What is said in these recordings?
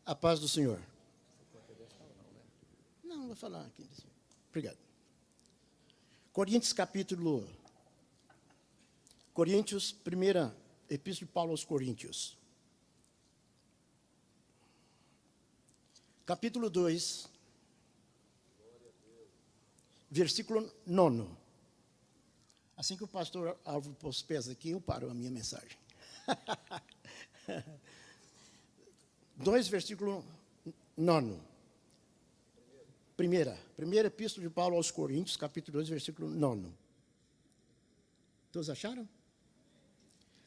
A paz do Senhor. Não, vou falar aqui. Obrigado. Coríntios, primeira epístola de Paulo aos Coríntios. Capítulo 2, versículo 9. Assim que o pastor Álvaro pôs os pés aqui, eu paro a minha mensagem. 2, versículo 9. Primeira epístola de Paulo aos Coríntios, capítulo 2, versículo 9. Todos acharam?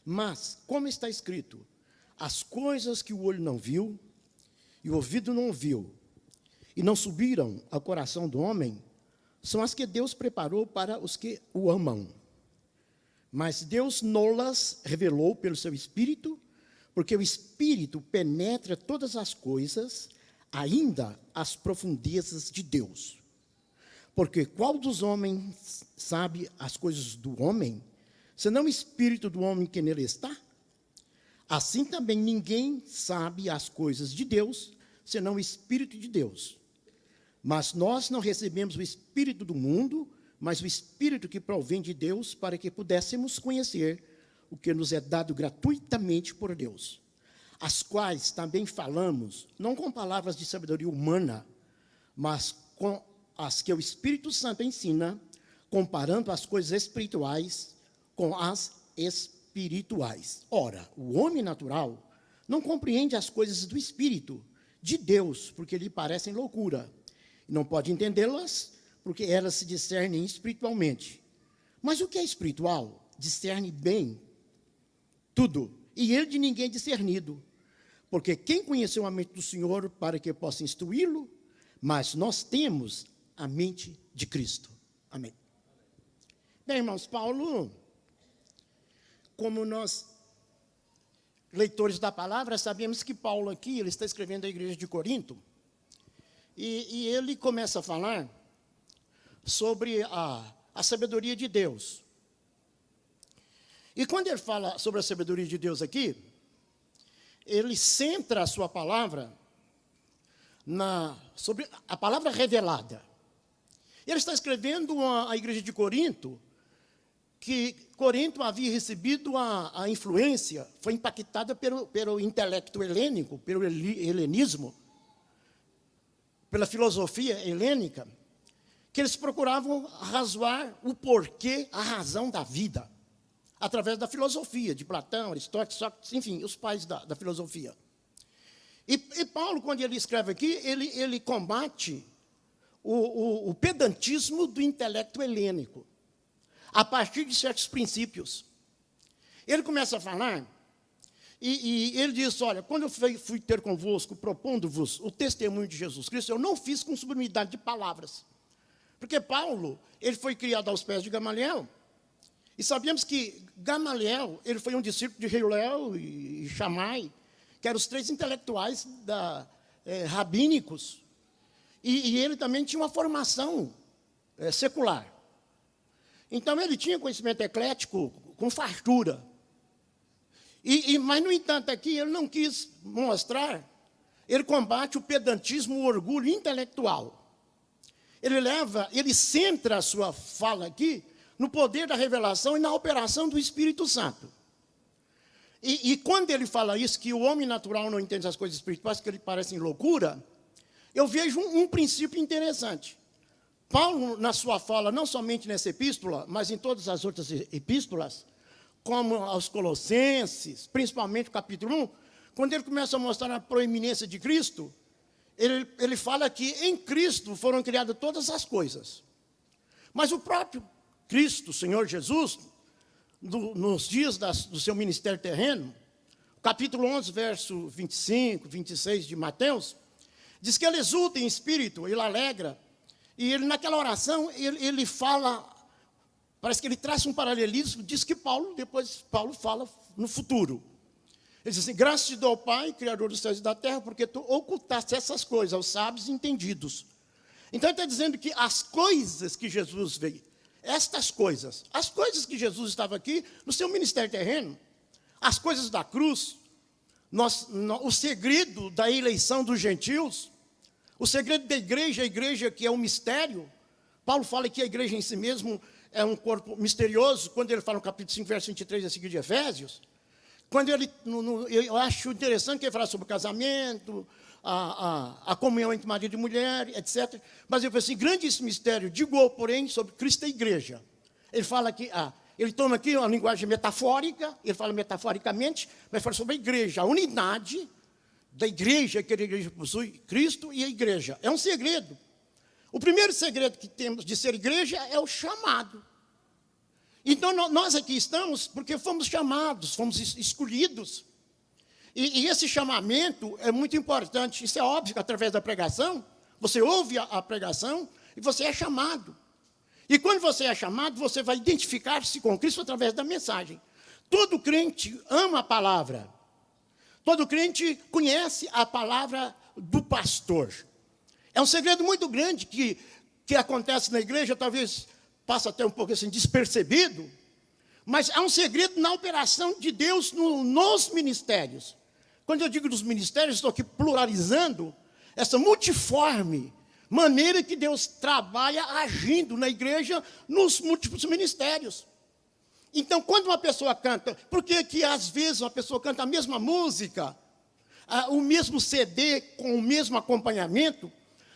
Mas, como está escrito, as coisas que o olho não viu, e o ouvido não ouviu, e não subiram ao coração do homem, são as que Deus preparou para os que o amam. Mas Deus nolas revelou pelo seu Espírito, porque o Espírito penetra todas as coisas, ainda as profundezas de Deus. Porque qual dos homens sabe as coisas do homem, senão o Espírito do homem que nele está? Assim também ninguém sabe as coisas de Deus, senão o Espírito de Deus. Mas nós não recebemos o Espírito do mundo, mas o Espírito que provém de Deus, para que pudéssemos conhecer o que nos é dado gratuitamente por Deus, as quais também falamos, não com palavras de sabedoria humana, mas com as que o Espírito Santo ensina, comparando as coisas espirituais com as espirituais. Ora, o homem natural não compreende as coisas do Espírito de Deus, porque lhe parecem loucura. Não pode entendê-las, porque elas se discernem espiritualmente. Mas o que é espiritual? Discerne bem tudo, e ele de ninguém é discernido. Porque quem conheceu a mente do Senhor para que possa instruí-lo? Mas nós temos a mente de Cristo. Amém. Bem, irmãos, Paulo, como nós, leitores da palavra, sabemos que Paulo aqui, ele está escrevendo à igreja de Corinto, e ele começa a falar sobre a sabedoria de Deus. E quando ele fala sobre a sabedoria de Deus aqui, ele centra a sua palavra sobre a palavra revelada. Ele está escrevendo à igreja de Corinto, que Corinto havia recebido a influência, foi impactada pelo intelecto helênico, pelo helenismo, pela filosofia helênica, que eles procuravam razoar o porquê, a razão da vida, através da filosofia, de Platão, Aristóteles, Sócrates, enfim, os pais da filosofia. E Paulo, quando ele escreve aqui, ele combate o pedantismo do intelecto helênico, a partir de certos princípios. Ele começa a falar, e ele diz, olha, quando eu fui ter convosco, propondo-vos o testemunho de Jesus Cristo, eu não fiz com sublimidade de palavras. Porque Paulo, ele foi criado aos pés de Gamaliel, e sabemos que Gamaliel, ele foi um discípulo de Hillel e Shammai, que eram os três intelectuais rabínicos, e ele também tinha uma formação secular. Então, ele tinha conhecimento eclético com fartura. Mas, no entanto, aqui ele não quis mostrar, ele combate o pedantismo, o orgulho intelectual. Ele centra a sua fala aqui no poder da revelação e na operação do Espírito Santo. E quando ele fala isso, que o homem natural não entende as coisas espirituais, que lhe parecem loucura, eu vejo um princípio interessante. Paulo, na sua fala, não somente nessa epístola, mas em todas as outras epístolas, como aos Colossenses, principalmente o capítulo 1, quando ele começa a mostrar a proeminência de Cristo, ele fala que em Cristo foram criadas todas as coisas. Mas o próprio Cristo, o Senhor Jesus, nos dias do seu ministério terreno, capítulo 11, verso 25, 26 de Mateus, diz que ele exulta em espírito, ele alegra, e ele, naquela oração, ele fala, parece que ele traz um paralelismo, diz que depois Paulo fala no futuro. Ele diz assim, graças te dou, Pai, Criador dos céus e da terra, porque tu ocultaste essas coisas aos sábios e entendidos. Então, ele está dizendo que as coisas que Jesus veio, estas coisas, as coisas que Jesus estava aqui, no seu ministério terreno, as coisas da cruz, o segredo da eleição dos gentios, o segredo da igreja, a igreja que é um mistério. Paulo fala que a igreja em si mesmo é um corpo misterioso, quando ele fala no capítulo 5, verso 23, a seguir de Efésios. Quando ele, eu acho interessante que ele fala sobre o casamento, a comunhão entre marido e mulher, etc. Mas ele fala assim, grande esse mistério, digo, porém, sobre Cristo e a igreja. Ele fala que, ele toma aqui uma linguagem metafórica, ele fala metaforicamente, mas fala sobre a igreja, a unidade da igreja, que a igreja possui, Cristo e a igreja. É um segredo. O primeiro segredo que temos de ser igreja é o chamado. Então, nós aqui estamos porque fomos chamados, fomos escolhidos. E esse chamamento é muito importante. Isso é óbvio que através da pregação, você ouve a pregação e você é chamado. E quando você é chamado, você vai identificar-se com Cristo através da mensagem. Todo crente ama a palavra. Todo crente conhece a palavra do pastor. É um segredo muito grande que acontece na igreja, talvez passa até um pouco assim despercebido, mas é um segredo na operação de Deus nos ministérios. Quando eu digo dos ministérios, estou aqui pluralizando essa multiforme maneira que Deus trabalha agindo na igreja nos múltiplos ministérios. Então, quando uma pessoa canta, por que às vezes uma pessoa canta a mesma música, o mesmo CD com o mesmo acompanhamento,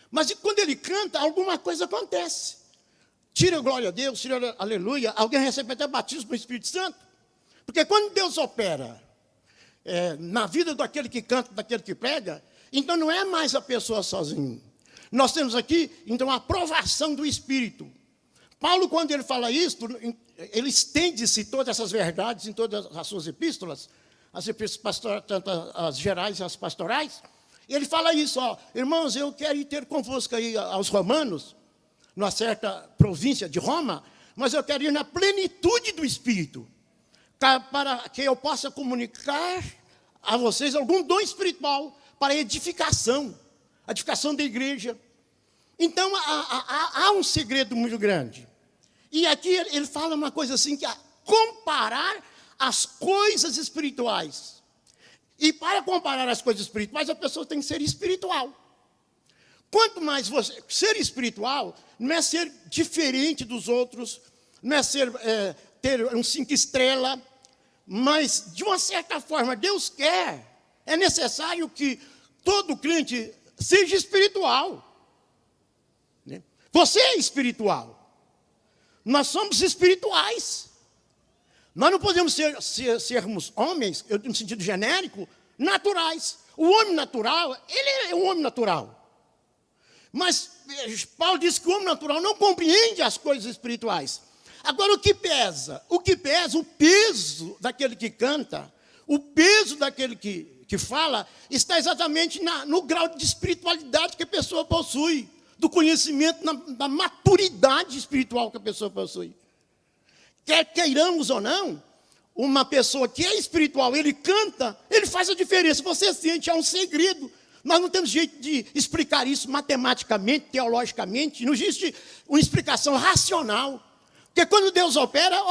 mas quando ele canta, alguma coisa acontece. Tira glória a Deus, tira aleluia, alguém recebe até batismo no Espírito Santo. Porque quando Deus opera na vida daquele que canta, daquele que prega, então não é mais a pessoa sozinho. Nós temos aqui, então, a aprovação do Espírito. Paulo, quando ele fala isso, ele estende-se todas essas verdades em todas as suas epístolas, as epístolas tanto as gerais e as pastorais. E ele fala isso, irmãos, eu quero ir ter convosco aí aos romanos, numa certa província de Roma, mas eu quero ir na plenitude do Espírito, para que eu possa comunicar a vocês algum dom espiritual para edificação da igreja. Então, há um segredo muito grande. E aqui ele fala uma coisa assim, que é comparar as coisas espirituais. E para comparar as coisas espirituais, a pessoa tem que ser espiritual. Quanto mais você... Ser espiritual não é ser diferente dos outros, não é ter um 5 estrelas, mas, de uma certa forma, Deus quer, é necessário que todo crente seja espiritual. Né? Você é espiritual. Nós somos espirituais. Nós não podemos sermos homens, no sentido genérico, naturais. O homem natural, ele é um homem natural. Mas Paulo diz que o homem natural não compreende as coisas espirituais. Agora, o que pesa? O peso daquele que canta, o peso daquele que fala, está exatamente no grau de espiritualidade que a pessoa possui, do conhecimento, da maturidade espiritual que a pessoa possui. Quer queiramos ou não, uma pessoa que é espiritual, ele canta, ele faz a diferença. Você sente, há um segredo. Nós não temos jeito de explicar isso matematicamente, teologicamente. Não existe uma explicação racional. Porque quando Deus opera.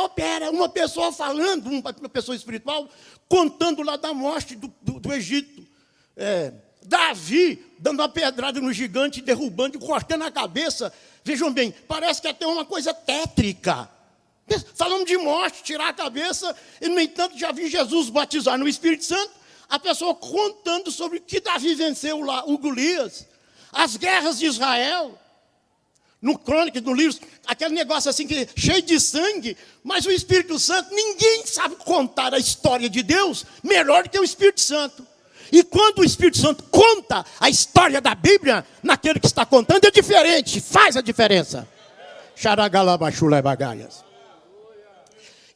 Uma pessoa falando, uma pessoa espiritual, contando lá da morte do Egito. Davi dando uma pedrada no gigante, derrubando, cortando a cabeça. Vejam bem, parece que é até uma coisa tétrica. Falando de morte, tirar a cabeça, e no entanto já vi Jesus batizar no Espírito Santo, a pessoa contando sobre que Davi venceu lá, o Golias, as guerras de Israel, no Crônicas, no livro, aquele negócio assim, cheio de sangue, mas o Espírito Santo, ninguém sabe contar a história de Deus melhor do que o Espírito Santo. E quando o Espírito Santo conta a história da Bíblia, naquele que está contando, é diferente, faz a diferença. Xaragalabachulebagaias.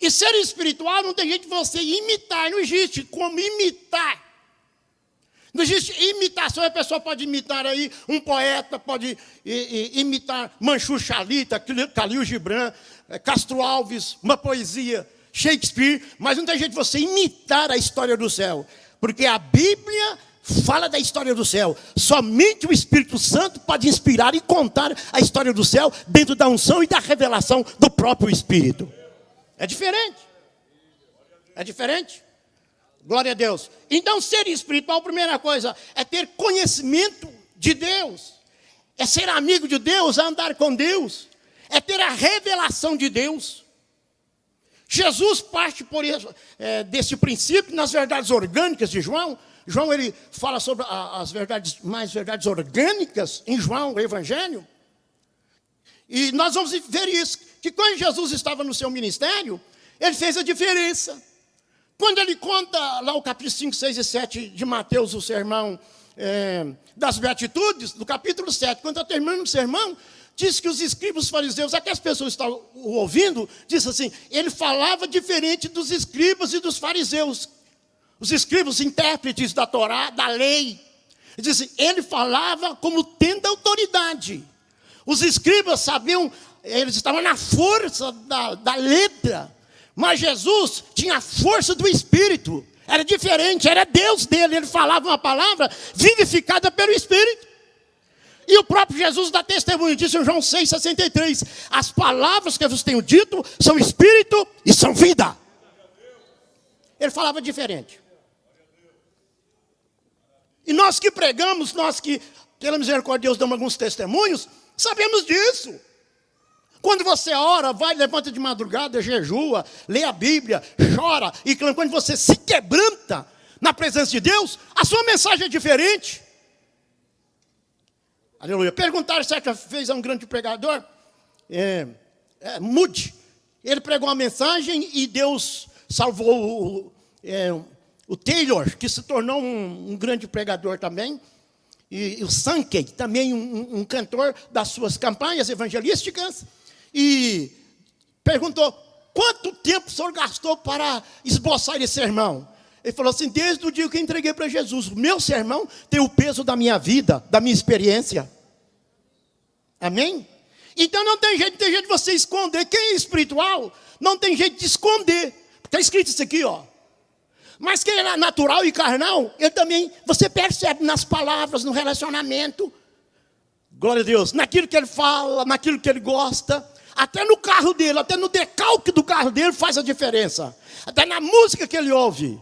E ser espiritual não tem jeito de você imitar, não existe como imitar. Não existe imitação, a pessoa pode imitar aí um poeta, pode imitar Manchur Chalita, Khalil Gibran, Castro Alves, uma poesia, Shakespeare, mas não tem jeito de você imitar a história do céu, porque a Bíblia fala da história do céu. Somente o Espírito Santo pode inspirar e contar a história do céu dentro da unção e da revelação do próprio Espírito. É diferente. É diferente. Glória a Deus. Então, ser espiritual, primeira coisa, é ter conhecimento de Deus. É ser amigo de Deus, é andar com Deus. É ter a revelação de Deus. Jesus parte por isso, desse princípio nas verdades orgânicas de João. João, ele fala sobre as verdades orgânicas em João, o Evangelho. E nós vamos ver isso, que quando Jesus estava no seu ministério, ele fez a diferença. Quando ele conta lá o capítulo 5, 6 e 7 de Mateus, o sermão das Beatitudes, no capítulo 7, quando está terminando o sermão, diz que os escribas fariseus, aquelas pessoas que estavam ouvindo, diz assim, ele falava diferente dos escribas e dos fariseus. Os escribas, intérpretes da Torá, da lei. Ele diz assim, ele falava como tendo autoridade. Os escribas sabiam, eles estavam na força da letra. Mas Jesus tinha a força do Espírito. Era diferente, era Deus dele. Ele falava uma palavra vivificada pelo Espírito. E o próprio Jesus dá testemunho disso em João 6,63. As palavras que eu vos tenho dito são Espírito e são vida. Ele falava diferente. E nós que pregamos, nós que, pela misericórdia de Deus, damos alguns testemunhos, sabemos disso. Quando você ora, vai, levanta de madrugada, jejua, lê a Bíblia, chora e clama. Quando você se quebranta na presença de Deus, a sua mensagem é diferente. Aleluia. Perguntaram certa vez a um grande pregador, Moody. Ele pregou uma mensagem e Deus salvou o Taylor, que se tornou um grande pregador também. E o Sankey, também um cantor das suas campanhas evangelísticas. E perguntou, quanto tempo o senhor gastou para esboçar esse sermão? Ele falou assim, desde o dia que eu entreguei para Jesus. O meu sermão tem o peso da minha vida, da minha experiência. Amém? Então não tem jeito de você esconder. Quem é espiritual, não tem jeito de esconder. Está escrito isso aqui, ó. Mas quem é natural e carnal, ele também, você percebe nas palavras, no relacionamento. Glória a Deus. Naquilo que ele fala, naquilo que ele gosta. Até no carro dele, até no decalque do carro dele faz a diferença. Até na música que ele ouve.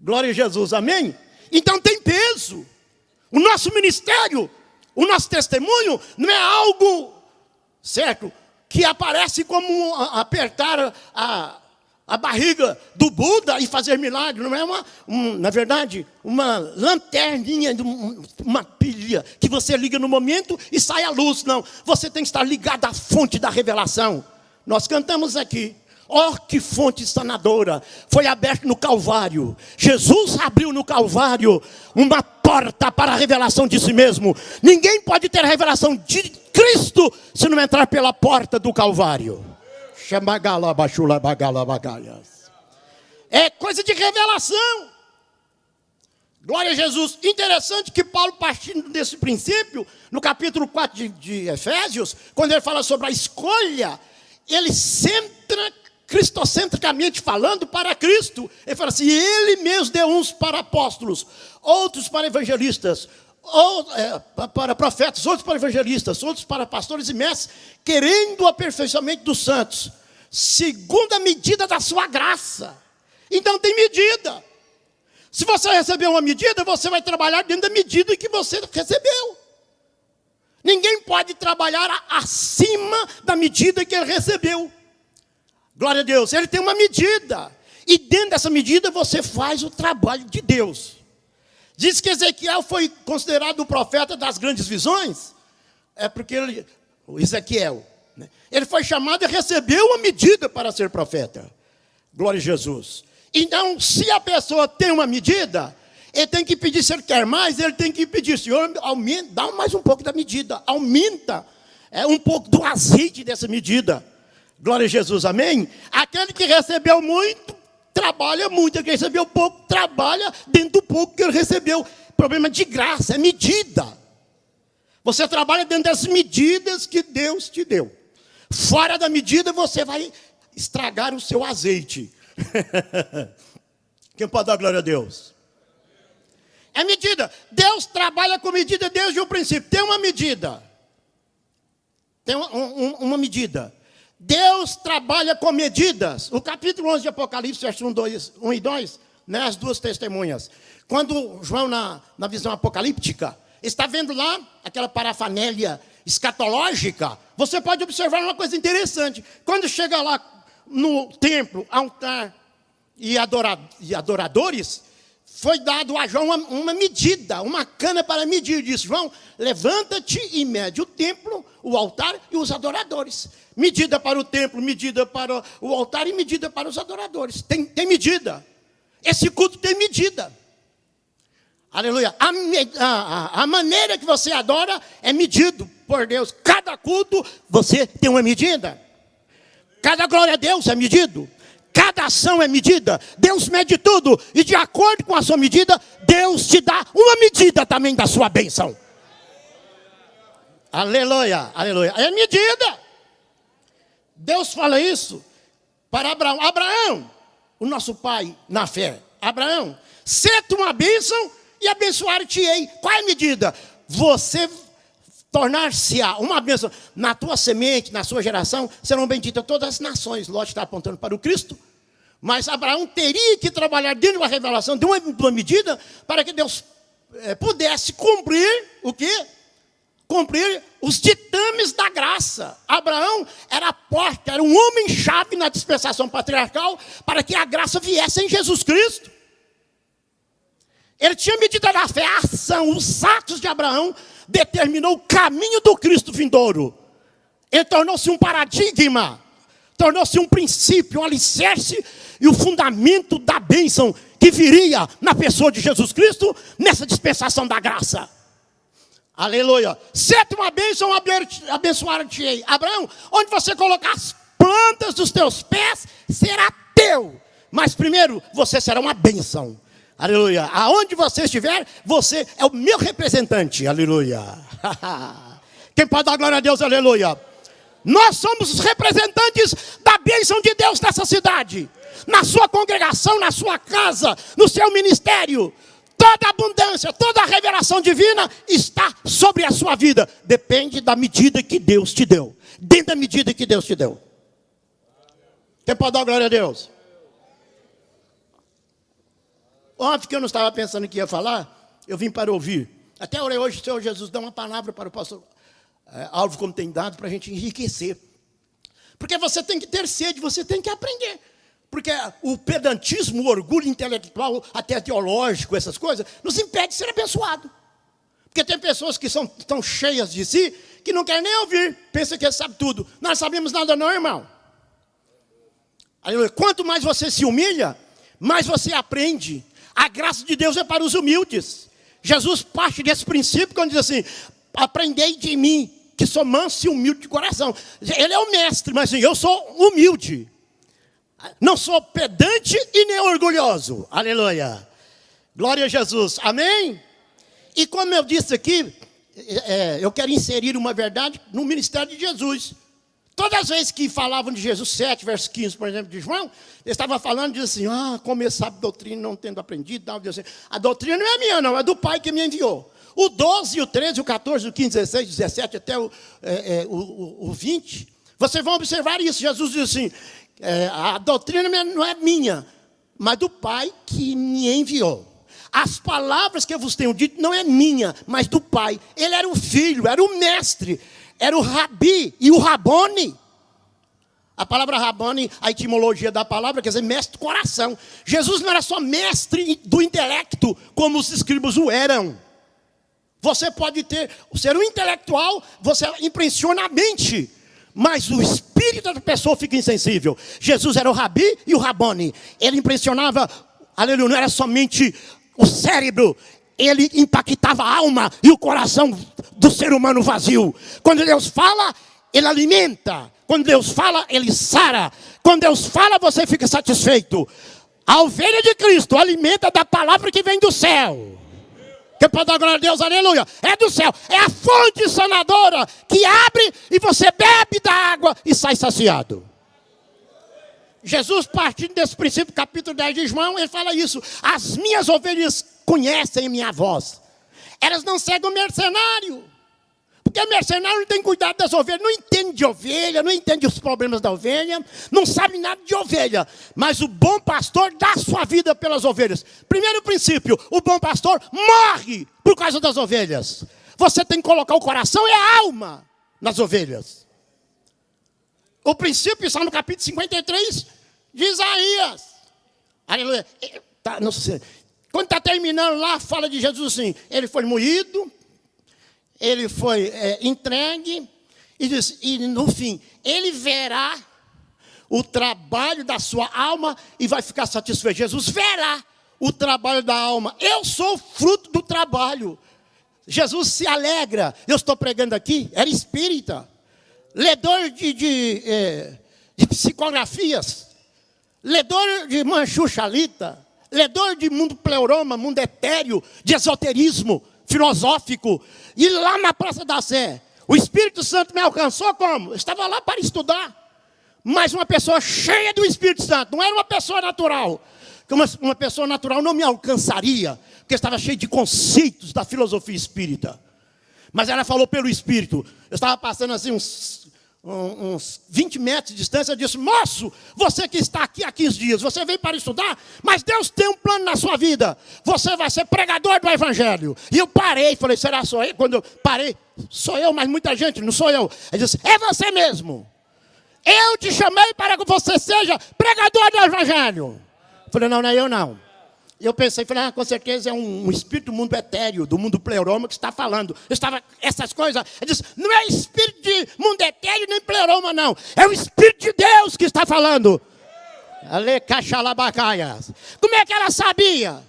Glória a Jesus, amém? Então tem peso. O nosso ministério, o nosso testemunho, não é algo, certo, que aparece como apertar a barriga do Buda e fazer milagre. Não é na verdade, uma lanterninha, uma pilha que você liga no momento e sai a luz. Não, você tem que estar ligado à fonte da revelação. Nós cantamos aqui, ó que fonte sanadora, foi aberta no Calvário. Jesus abriu no Calvário uma porta para a revelação de si mesmo. Ninguém pode ter a revelação de Cristo se não entrar pela porta do Calvário. É coisa de revelação. Glória a Jesus. Interessante que Paulo, partindo desse princípio, no capítulo 4 de Efésios, quando ele fala sobre a escolha, ele centra, cristocentricamente falando, para Cristo. Ele fala assim, ele mesmo deu uns para apóstolos, outros para evangelistas, para profetas, outros para evangelistas, outros para pastores e mestres, querendo o aperfeiçoamento dos santos, segundo a medida da sua graça. Então tem medida. Se você recebeu uma medida, você vai trabalhar dentro da medida que você recebeu. Ninguém pode trabalhar acima da medida que ele recebeu. Glória a Deus. Ele tem uma medida. E dentro dessa medida você faz o trabalho de Deus. Diz que Ezequiel foi considerado o profeta das grandes visões. É porque o Ezequiel, né, ele foi chamado e recebeu uma medida para ser profeta. Glória a Jesus. Então, se a pessoa tem uma medida, ele tem que pedir, se ele quer mais, ele tem que pedir, Senhor, aumenta, dá mais um pouco da medida, aumenta um pouco do azeite dessa medida. Glória a Jesus, amém? Aquele que recebeu muito, trabalha muito. Aquele que recebeu pouco, trabalha dentro do pouco que ele recebeu. Problema de graça, é medida. Você trabalha dentro das medidas que Deus te deu. Fora da medida, você vai estragar o seu azeite. Quem pode dar glória a Deus? É medida. Deus trabalha com medida desde o princípio. Tem uma medida. Tem uma medida. Deus trabalha com medidas. O capítulo 11 de Apocalipse, versos 1 e 2, né, as duas testemunhas. Quando João, na visão apocalíptica, está vendo lá aquela parafernália escatológica, você pode observar uma coisa interessante. Quando chega lá no templo, altar e adoradores, foi dado a João uma medida, uma cana para medir. Disse: João, levanta-te e mede o templo, o altar e os adoradores. Medida para o templo, medida para o altar e medida para os adoradores. Tem medida. Esse culto tem medida. Aleluia. A maneira que você adora é medido por Deus. Cada culto você tem uma medida. Cada glória a Deus é medido. Cada ação é medida. Deus mede tudo. E de acordo com a sua medida, Deus te dá uma medida também da sua bênção. Aleluia, aleluia. É medida. Deus fala isso para Abraão. Abraão, o nosso pai na fé. Abraão, sê-te uma bênção e abençoar-te-ei. Qual é a medida? Você tornar-se-á uma bênção. Na tua semente, na sua geração, serão benditas todas as nações. Lógico, está apontando para o Cristo. Mas Abraão teria que trabalhar dentro de uma revelação, de uma medida, para que Deus pudesse cumprir o quê? Cumprir os ditames da graça. Abraão era a porta, era um homem-chave na dispensação patriarcal, para que a graça viesse em Jesus Cristo. Ele tinha medida da fé, a ação, os atos de Abraão determinou o caminho do Cristo vindouro. Ele tornou-se um paradigma, tornou-se um princípio, um alicerce e o fundamento da bênção que viria na pessoa de Jesus Cristo nessa dispensação da graça. Aleluia. Sete uma bênção, abençoar-te-ei. Abraão, onde você colocar as plantas dos teus pés, será teu. Mas primeiro, você será uma bênção. Aleluia. Aonde você estiver, você é o meu representante. Aleluia. Quem pode dar glória a Deus? Aleluia. Nós somos os representantes da bênção de Deus nessa cidade. Na sua congregação, na sua casa, no seu ministério. Toda a abundância, toda a revelação divina está sobre a sua vida. Depende da medida que Deus te deu. Dentro da medida que Deus te deu. Quem pode dar glória a Deus? Óbvio que eu não estava pensando que ia falar, eu vim para ouvir. Até orei hoje, o Senhor Jesus dá uma palavra para o pastor Alvo, como tem dado, para a gente enriquecer. Porque você tem que ter sede, você tem que aprender. Porque o pedantismo, o orgulho intelectual, até teológico, essas coisas, nos impede de ser abençoado. Porque tem pessoas que são tão cheias de si, que não querem nem ouvir, pensam que sabe tudo. Nós não sabemos nada não, irmão. Quanto mais você se humilha, mais você aprende. A graça de Deus é para os humildes. Jesus parte desse princípio quando diz assim: aprendei de mim, que sou manso e humilde de coração. Ele é o mestre, mas assim, eu sou humilde. Não sou pedante e nem orgulhoso. Aleluia. Glória a Jesus. Amém? E como eu disse aqui, eu quero inserir uma verdade no ministério de Jesus. Todas as vezes que falavam de Jesus 7, verso 15, por exemplo, de João, ele estava falando, diz assim: como ele sabe doutrina, não tendo aprendido, tal, assim, a doutrina não é minha não, é do Pai que me enviou. O 12, o 13, o 14, o 15, 16, 17, até o 20, vocês vão observar isso. Jesus diz assim: a doutrina não é minha, mas do Pai que me enviou. As palavras que eu vos tenho dito não é minha, mas do Pai. Ele era o filho, era o mestre, era o rabi e o rabone. A palavra rabone, a etimologia da palavra quer dizer mestre do coração. Jesus não era só mestre do intelecto, como os escribas o eram. Você pode ser um intelectual, você impressiona a mente, mas o espírito da pessoa fica insensível. Jesus era o rabi e o rabone. Ele impressionava, aleluia, não era somente o cérebro, ele impactava a alma e o coração do ser humano vazio. Quando Deus fala, ele alimenta. Quando Deus fala, ele sara. Quando Deus fala, você fica satisfeito. A ovelha de Cristo alimenta da palavra que vem do céu. Quem pode dar glória a Deus? Aleluia. É do céu. É a fonte sanadora que abre e você bebe da água e sai saciado. Jesus, partindo desse princípio, capítulo 10 de João, ele fala isso: as minhas ovelhas conhecem minha voz, elas não seguem o mercenário, Porque mercenário não tem cuidado das ovelhas, não entende de ovelha, não entende os problemas da ovelha, não sabe nada de ovelha. Mas o bom pastor dá sua vida pelas ovelhas. Primeiro princípio, o bom pastor morre por causa das ovelhas. Você tem que colocar o coração e a alma nas ovelhas. O princípio está no capítulo 53 de Isaías. Aleluia. Não sei. Quando está terminando lá, fala de Jesus assim, ele foi moído, ele foi entregue, e no fim, ele verá o trabalho da sua alma e vai ficar satisfeito. Jesus verá o trabalho da alma. Eu sou fruto do trabalho. Jesus se alegra. Eu estou pregando aqui, era espírita, ledor de psicografias, ledor de manchuchalita, ledor de mundo pleuroma, mundo etéreo, de esoterismo filosófico. E lá na Praça da Sé, o Espírito Santo me alcançou como? Eu estava lá para estudar. Mas uma pessoa cheia do Espírito Santo, não era uma pessoa natural. Uma pessoa natural não me alcançaria, porque estava cheio de conceitos da filosofia espírita. Mas ela falou pelo Espírito. Eu estava passando assim uns 20 metros de distância. Eu disse, moço, você que está aqui há 15 dias, você veio para estudar, mas Deus tem um plano na sua vida. Você vai ser pregador do Evangelho. E eu parei, falei, será só eu? Quando eu parei, sou eu, mas muita gente, não sou eu. Ele disse, é você mesmo. Eu te chamei para que você seja pregador do Evangelho. Falei, não é eu não. Eu pensei, falei, com certeza é um espírito do mundo etéreo, do mundo pleuroma que está falando. Essas coisas, ele disse, não é espírito de mundo etéreo nem pleuroma não. É o Espírito de Deus que está falando. Ale cachalabacaias. Como é que ela sabia?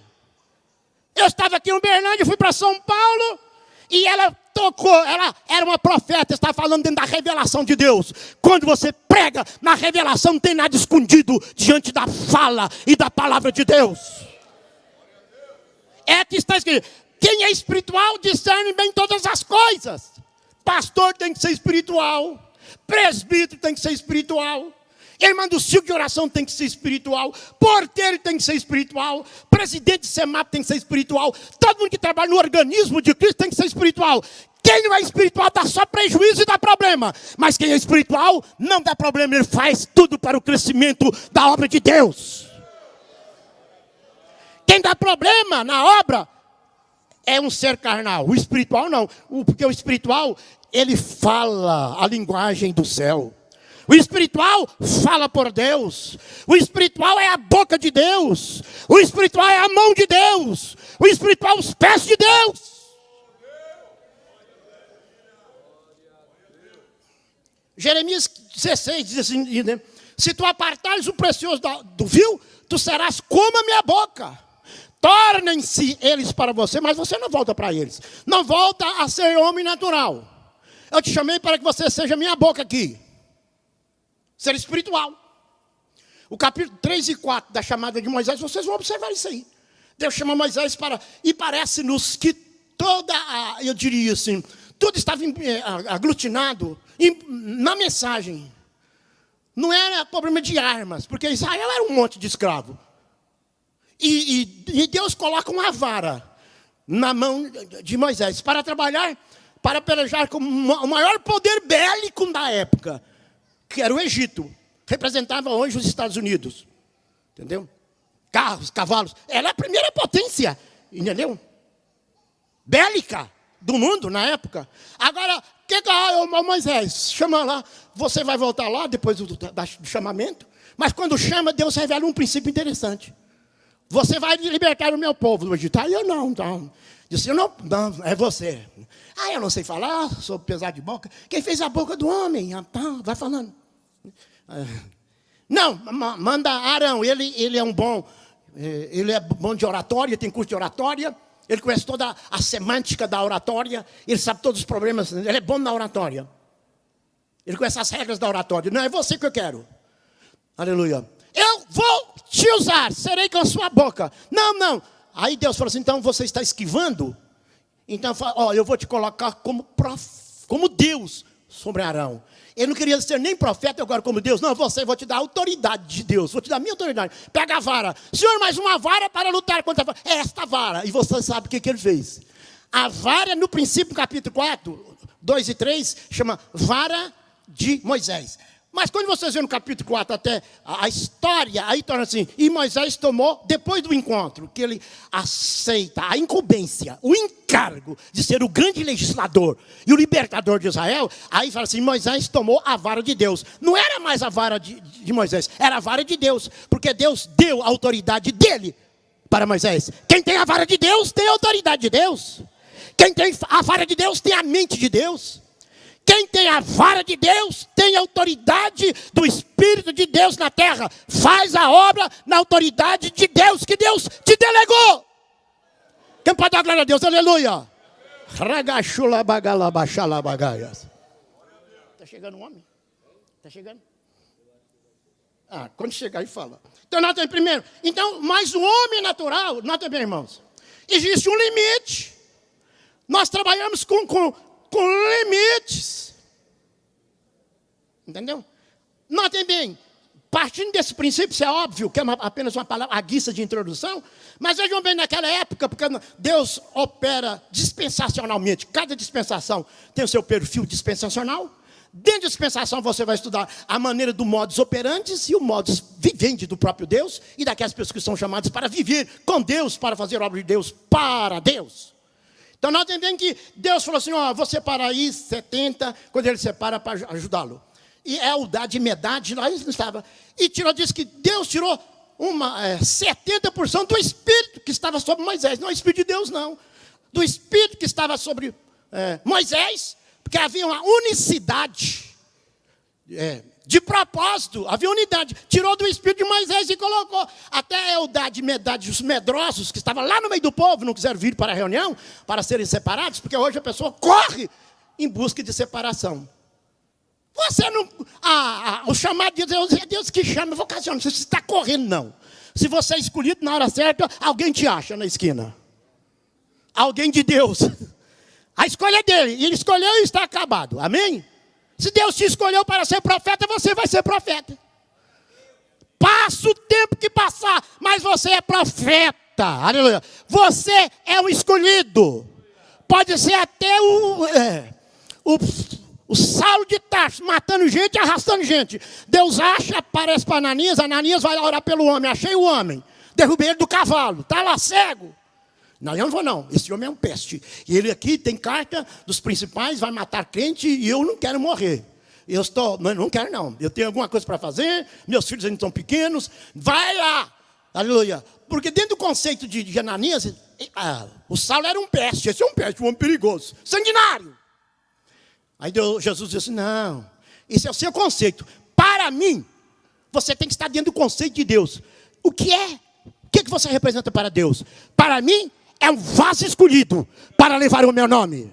Eu estava aqui em Uberlândia, fui para São Paulo e ela tocou, ela era uma profeta, estava falando dentro da revelação de Deus. Quando você prega na revelação, não tem nada escondido diante da fala e da palavra de Deus. É que está escrito, quem é espiritual discerne bem todas as coisas. Pastor tem que ser espiritual, presbítero tem que ser espiritual, irmã do ciclo de oração tem que ser espiritual, porteiro tem que ser espiritual, presidente de SEMAP tem que ser espiritual, todo mundo que trabalha no organismo de Cristo tem que ser espiritual. Quem não é espiritual dá só prejuízo e dá problema. Mas quem é espiritual não dá problema, ele faz tudo para o crescimento da obra de Deus. Quem dá problema na obra é um ser carnal, o espiritual não. Porque o espiritual, ele fala a linguagem do céu. O espiritual fala por Deus. O espiritual é a boca de Deus. O espiritual é a mão de Deus. O espiritual é os pés de Deus. Jeremias 16 diz assim, né? Se tu apartares o precioso do vil, tu serás como a minha boca. Tornem-se eles para você, mas você não volta para eles. Não volta a ser homem natural. Eu te chamei para que você seja minha boca aqui. Ser espiritual. O capítulo 3 e 4 da chamada de Moisés, vocês vão observar isso aí. Deus chama Moisés para... E parece-nos que eu diria assim, tudo estava aglutinado na mensagem. Não era problema de armas, porque Israel era um monte de escravo. E Deus coloca uma vara na mão de Moisés para trabalhar, para pelejar com o maior poder bélico da época, que era o Egito. Representava hoje os Estados Unidos. Entendeu? Carros, cavalos. Era a primeira potência, entendeu? Bélica do mundo na época. Agora, Moisés, chama lá. Você vai voltar lá depois do chamamento. Mas quando chama, Deus revela um princípio interessante. Você vai libertar o meu povo do Egito. Aí eu não. Disse, não, é você. Eu não sei falar, sou pesado de boca. Quem fez a boca do homem? Vai falando. Não, manda Arão, ele é um bom, ele é bom de oratória, tem curso de oratória, ele conhece toda a semântica da oratória, ele sabe todos os problemas, ele é bom na oratória. Ele conhece as regras da oratória. Não, é você que eu quero. Aleluia. Eu vou te usar, serei com a sua boca. Não. Aí Deus falou assim, então você está esquivando? Então, eu vou te colocar como Deus sobre Arão. Ele não queria ser nem profeta agora como Deus. Não, vou te dar a autoridade de Deus. Vou te dar a minha autoridade. Pega a vara. Senhor, mais uma vara para lutar contra a vara. É esta vara. E você sabe o que ele fez. A vara, no princípio, capítulo 4, 2 e 3, chama vara de Moisés. Mas quando vocês veem no capítulo 4 até a história, aí torna assim, e Moisés tomou, depois do encontro, que ele aceita a incumbência, o encargo de ser o grande legislador e o libertador de Israel, aí fala assim, Moisés tomou a vara de Deus. Não era mais a vara de Moisés, era a vara de Deus, porque Deus deu a autoridade dele para Moisés. Quem tem a vara de Deus, tem a autoridade de Deus. Quem tem a vara de Deus, tem a mente de Deus. Quem tem a vara de Deus, tem a autoridade do Espírito de Deus na terra. Faz a obra na autoridade de Deus, que Deus te delegou. Quem pode dar glória a Deus? Aleluia. Está chegando um homem? Está chegando? Quando chegar aí fala. Então, nota bem primeiro. Então, mas o homem natural, nota bem, irmãos. Existe um limite. Nós trabalhamos com limites. Entendeu? Notem bem, partindo desse princípio, isso é óbvio, que é apenas uma palavra, a guisa de introdução, mas vejam bem, naquela época, porque Deus opera dispensacionalmente, cada dispensação tem o seu perfil dispensacional. Dentro da dispensação você vai estudar a maneira do modus operandi e o modus vivendi do próprio Deus e daquelas pessoas que são chamadas para viver com Deus, para fazer a obra de Deus para Deus. Então, nós entendemos que Deus falou assim, vou separar aí 70, quando ele separa para ajudá-lo. E Eldade e Medade, lá ele estava. E disse que Deus tirou 70% do Espírito que estava sobre Moisés. Não é o Espírito de Deus, não. Do Espírito que estava sobre Moisés, porque havia uma unicidade. De propósito, havia unidade. Tirou do Espírito de Moisés e colocou. Até Eldade e Medade, os medrosos que estavam lá no meio do povo, não quiseram vir para a reunião, para serem separados, porque hoje a pessoa corre em busca de separação. Você não... o chamado de Deus é Deus que chama, vocaciona. Você está correndo, não. Se você é escolhido na hora certa, alguém te acha na esquina. Alguém de Deus. A escolha é dele. E ele escolheu e está acabado. Amém? Se Deus te escolheu para ser profeta, você vai ser profeta. Passa o tempo que passar, mas você é profeta. Aleluia. Você é o escolhido. Pode ser até o Saulo de Tarso, matando gente e arrastando gente. Deus acha, aparece para Ananias. Ananias vai lá orar pelo homem. Achei o homem. Derrubei ele do cavalo. Está lá cego. Não, eu não vou não. Esse homem é um peste. E ele aqui tem carta dos principais, vai matar crente e eu não quero morrer. Não quero não. Eu tenho alguma coisa para fazer, meus filhos ainda estão pequenos. Vai lá. Aleluia. Porque dentro do conceito de Ananias, o Saulo era um peste. Esse é um peste, um homem perigoso. Sanguinário. Aí Jesus disse, não, esse é o seu conceito. Para mim, você tem que estar dentro do conceito de Deus. O que você representa para Deus? Para mim, é um vaso escolhido para levar o meu nome.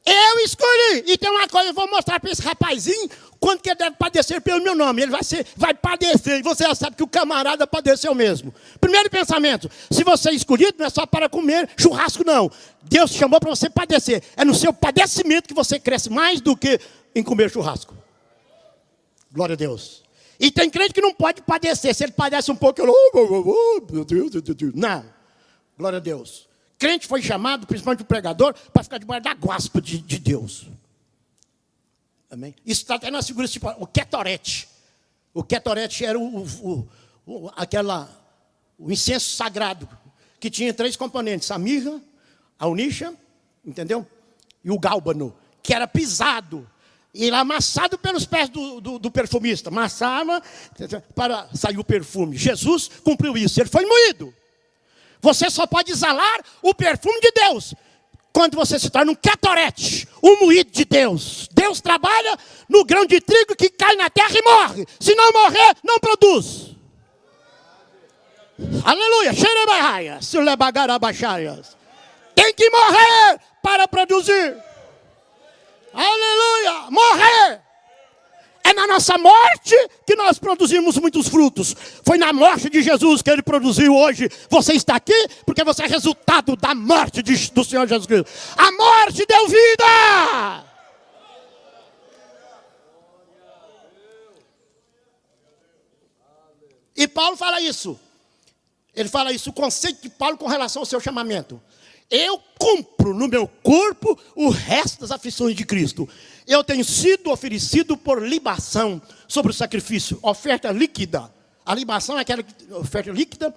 Eu escolhi. E tem uma coisa, eu vou mostrar para esse rapazinho quanto que ele deve padecer pelo meu nome. Ele vai padecer. E você já sabe que o camarada padeceu mesmo. Primeiro pensamento, se você é escolhido, não é só para comer churrasco, não. Deus te chamou para você padecer. É no seu padecimento que você cresce mais do que em comer churrasco. Glória a Deus. E tem crente que não pode padecer. Se ele padece um pouco, ele... meu Deus. Não. Glória a Deus. Crente foi chamado, principalmente o pregador, para ficar debaixo da guaspa de Deus. Amém? Isso está até nas figuras tipo o ketorete. O ketorete era o incenso sagrado, que tinha 3 componentes. A mirra, a unixa, entendeu? E o gálbano, que era pisado. E ele amassado pelos pés do perfumista. Amassava para sair o perfume. Jesus cumpriu isso. Ele foi moído. Você só pode exalar o perfume de Deus quando você se torna um ketorete, um moído de Deus. Deus trabalha no grão de trigo que cai na terra e morre. Se não morrer, não produz. Aleluia. Tem que morrer para produzir. Aleluia! Morrer! É na nossa morte que nós produzimos muitos frutos. Foi na morte de Jesus que ele produziu hoje. Você está aqui porque você é resultado da morte do Senhor Jesus Cristo. A morte deu vida! E Paulo fala isso. Ele fala isso, o conceito de Paulo com relação ao seu chamamento. Eu cumpro no meu corpo o resto das aflições de Cristo. Eu tenho sido oferecido por libação sobre o sacrifício, oferta líquida. A libação é aquela oferta líquida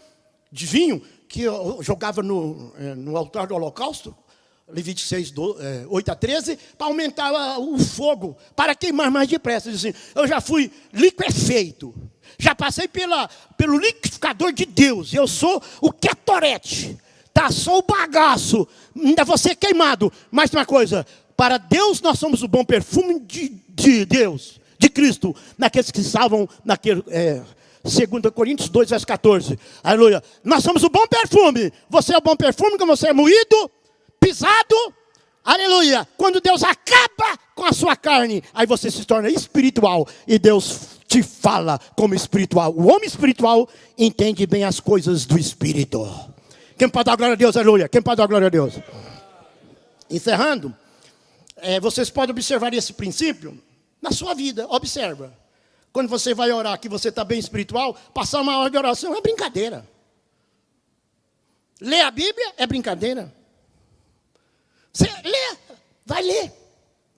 de vinho que eu jogava no altar do holocausto, Levítico 6, 8 a 13, para aumentar o fogo, para queimar mais depressa. Assim, eu já fui liquefeito, já passei pelo liquidificador de Deus. Eu sou o ketorete, tá? Sou o bagaço, ainda vou ser queimado. Mais uma coisa, para Deus nós somos o bom perfume de Deus, de Cristo, naqueles que salvam, naquele... 2 Coríntios 2, verso 14. Aleluia. Nós somos o bom perfume. Você é o bom perfume quando você é moído, pisado. Aleluia. Quando Deus acaba com a sua carne, aí você se torna espiritual. E Deus te fala como espiritual. O homem espiritual entende bem as coisas do Espírito. Quem pode dar glória a Deus? Aleluia. Quem pode dar glória a Deus? Encerrando, vocês podem observar esse princípio na sua vida. Observa. Quando você vai orar, que você está bem espiritual, passar uma hora de oração é brincadeira. Ler a Bíblia é brincadeira. Você lê, vai ler.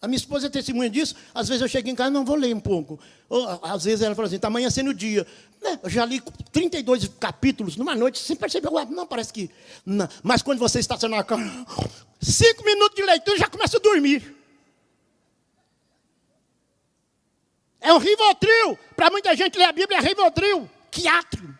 A minha esposa é testemunha disso. Às vezes eu chego em casa e não vou ler um pouco. Ou, às vezes ela fala assim, está amanhecendo o dia. Eu já li 32 capítulos numa noite, sem perceber. Não, parece que... Não. Mas quando você está na cama, 5 minutos de leitura já começa a dormir. É um Rivotril. Para muita gente ler a Bíblia é Rivotril. Quiatro.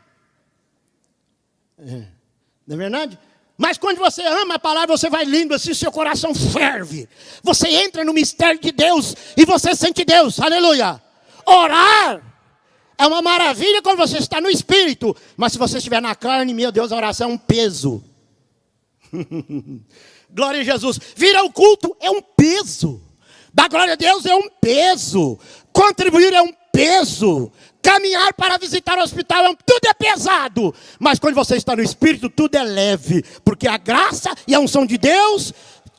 Não é verdade? Mas quando você ama a palavra, você vai lendo assim, seu coração ferve. Você entra no mistério de Deus e você sente Deus. Aleluia. Orar é uma maravilha quando você está no Espírito. Mas se você estiver na carne, meu Deus, a oração é um peso. Glória a Jesus. Vir ao culto é um peso. Dar glória a Deus é um peso. Contribuir é um peso. Caminhar para visitar o hospital tudo é pesado. Mas quando você está no Espírito, tudo é leve. Porque a graça e a unção de Deus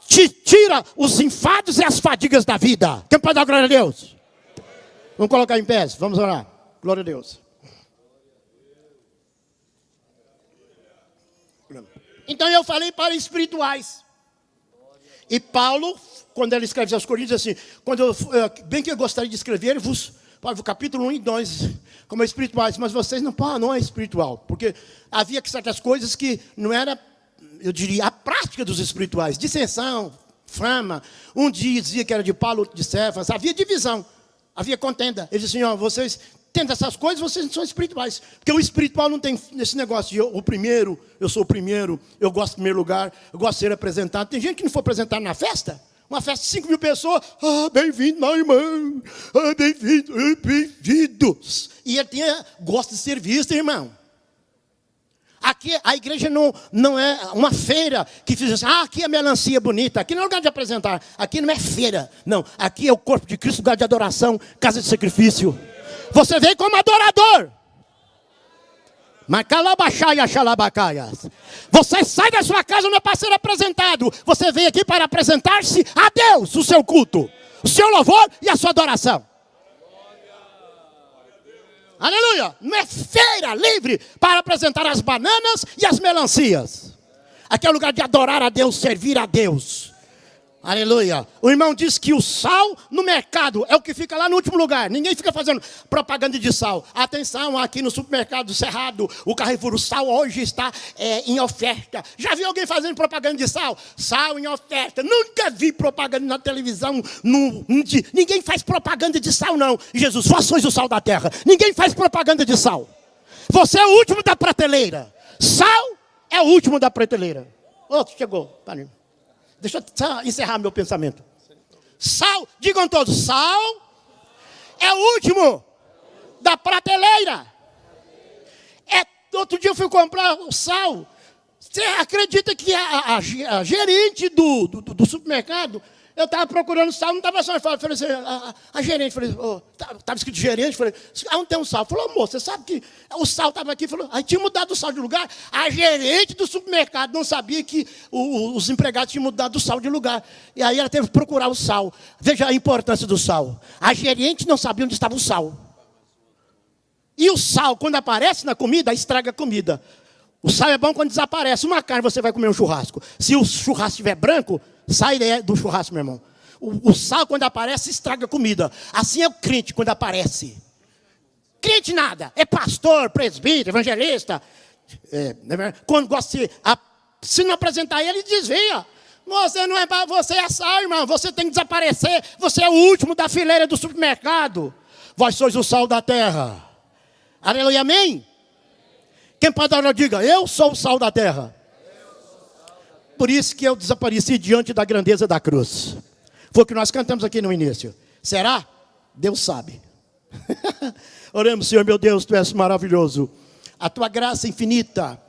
te tira os enfados e as fadigas da vida. Quem pode dar glória a Deus? Vamos colocar em pé, vamos orar. Glória a Deus. Então eu falei para espirituais. E Paulo, quando ele escreve aos Coríntios, assim, bem que eu gostaria de escrever-vos, capítulo 1 e 2, como espirituais, mas vocês não é espiritual, porque havia certas coisas que não era, eu diria, a prática dos espirituais, dissensão, fama, um dizia que era de Paulo, outro de Cefas, havia divisão, havia contenda. Ele disse assim, vocês tentam essas coisas, vocês não são espirituais, porque o espiritual não tem esse negócio de eu sou o primeiro, eu gosto do primeiro lugar, eu gosto de ser apresentado. Tem gente que não foi apresentado na festa, uma festa de 5 mil pessoas, bem-vindo, meu irmão, bem-vindos. E ele gosta de ser visto, irmão. Aqui a igreja não é uma feira que fiz assim, aqui é melancia bonita, aqui não é lugar de apresentar, aqui não é feira, não, aqui é o corpo de Cristo, lugar de adoração, casa de sacrifício. Você vem como adorador. Você sai da sua casa não é para ser apresentado. Você vem aqui para apresentar-se a Deus, o seu culto, o seu louvor e a sua adoração. Aleluia. Não é feira livre para apresentar as bananas e as melancias. Aqui é o lugar de adorar a Deus, servir a Deus. Aleluia. O irmão diz que o sal no mercado é o que fica lá no último lugar. Ninguém fica fazendo propaganda de sal. Atenção, aqui no supermercado do Cerrado, o Carrefour, o sal hoje está em oferta. Já viu alguém fazendo propaganda de sal? Sal em oferta. Nunca vi propaganda na televisão. Ninguém faz propaganda de sal, não. Jesus, vós sois o sal da terra. Ninguém faz propaganda de sal. Você é o último da prateleira. Sal é o último da prateleira. Chegou. Parei. Deixa eu só encerrar meu pensamento. Sal, digam todos, sal é o último da prateleira. Outro dia eu fui comprar o sal. Você acredita que a gerente do supermercado, eu estava procurando sal, não estava só. Eu falei assim, a gerente, estava escrito gerente, falei, onde tem um sal? Falou, moça, você sabe que o sal estava aqui? Falou, aí tinha mudado o sal de lugar. A gerente do supermercado não sabia que os empregados tinham mudado o sal de lugar. E aí ela teve que procurar o sal. Veja a importância do sal. A gerente não sabia onde estava o sal. E o sal, quando aparece na comida, estraga a comida. O sal é bom quando desaparece. Uma carne, você vai comer um churrasco. Se o churrasco estiver branco, sai do churrasco, meu irmão. O sal, quando aparece, estraga a comida. Assim é o crente quando aparece. Crente nada. É pastor, presbítero, evangelista. Quando gosta se não apresentar ele, desvia. Você não é, você é sal, irmão. Você tem que desaparecer. Você é o último da fileira do supermercado. Vós sois o sal da terra. Aleluia, amém? Quem pode orar, diga, eu sou o sal da terra. Por isso que eu desapareci diante da grandeza da cruz. Foi o que nós cantamos aqui no início. Será? Deus sabe. Oremos, Senhor, meu Deus, Tu és maravilhoso. A Tua graça infinita.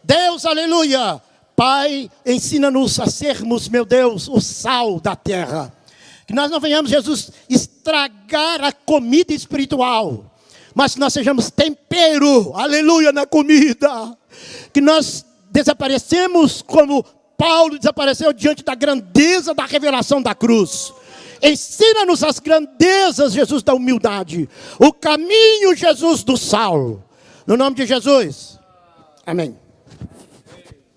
Deus, aleluia. Pai, ensina-nos a sermos, meu Deus, o sal da terra. Que nós não venhamos, Jesus, estragar a comida espiritual. Mas que nós sejamos tempero, aleluia, na comida. Que nós desaparecemos como Paulo desapareceu diante da grandeza da revelação da cruz. Ensina-nos as grandezas, Jesus, da humildade. O caminho, Jesus, do sal. No nome de Jesus. Amém.